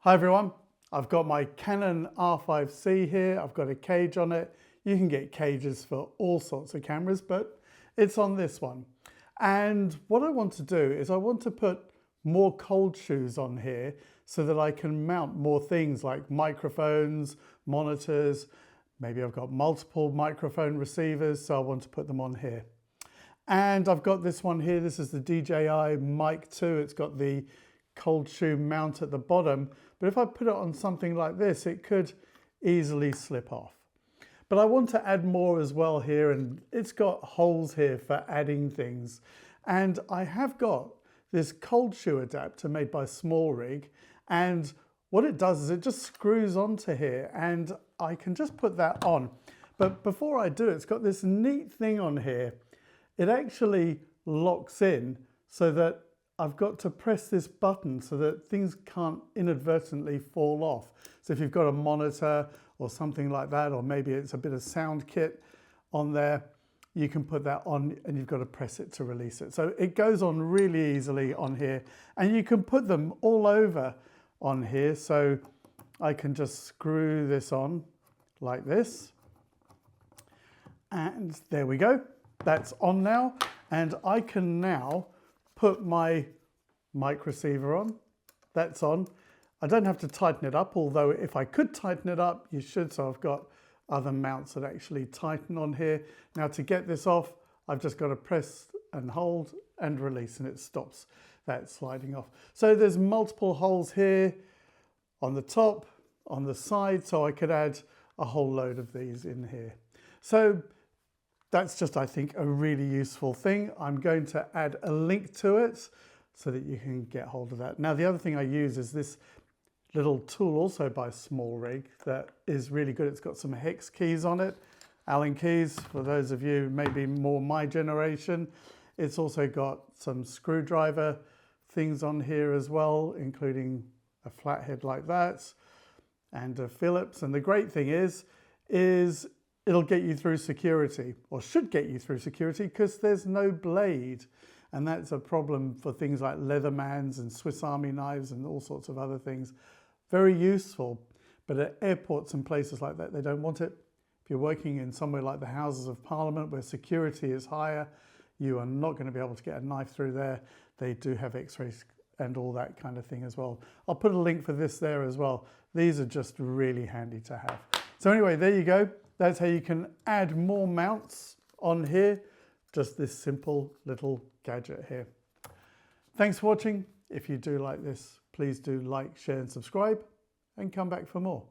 Hi everyone, I've got my Canon R5C here. I've got a cage on it. You can get cages for all sorts of cameras, but it's on this one. And what I want to do is I want to put more cold shoes on here so that I can mount more things like microphones, monitors. Maybe I've got multiple microphone receivers, so I want to put them on here. And I've got this one here. This is the DJI Mic 2. It's got the cold shoe mount at the bottom, but if I put it on something like this, it could easily slip off. But I want to add more as well here, and it's got holes here for adding things. And I have got this cold shoe adapter made by Smallrig, and what it does is it just screws onto here, and I can just put that on. But before I do, it's got this neat thing on here. It actually locks in so that I've got to press this button so that things can't inadvertently fall off. So if you've got a monitor or something like that, or maybe it's a bit of sound kit on there, you can put that on and you've got to press it to release it. So it goes on really easily on here, and you can put them all over on here. So I can just screw this on like this. And there we go. That's on now. And I can now put my mic receiver on. That's on. I don't have to tighten it up, although if I could tighten it up, you should. So I've got other mounts that actually tighten on here. Now to get this off, I've just got to press and hold and release, and it stops that sliding off. So there's multiple holes here on the top, on the side, so I could add a whole load of these in here. So that's just, I think, a really useful thing. I'm going to add a link to it so that you can get hold of that. Now, the other thing I use is this little tool also by Smallrig that is really good. It's got some hex keys on it, Allen keys, for those of you maybe more my generation. It's also got some screwdriver things on here as well, including a flathead like that and a Phillips. And the great thing is it'll get you through security, or should get you through security, because there's no blade. And that's a problem for things like Leathermans and Swiss Army knives and all sorts of other things. Very useful, but at airports and places like that, they don't want it. If you're working in somewhere like the Houses of Parliament where security is higher, you are not going to be able to get a knife through there. They do have x-rays and all that kind of thing as well. I'll put a link for this there as well. These are just really handy to have. So anyway, there you go. That's how you can add more mounts on here. Just this simple little gadget here. Thanks for watching. If you do like this, please do like, share and subscribe, and come back for more.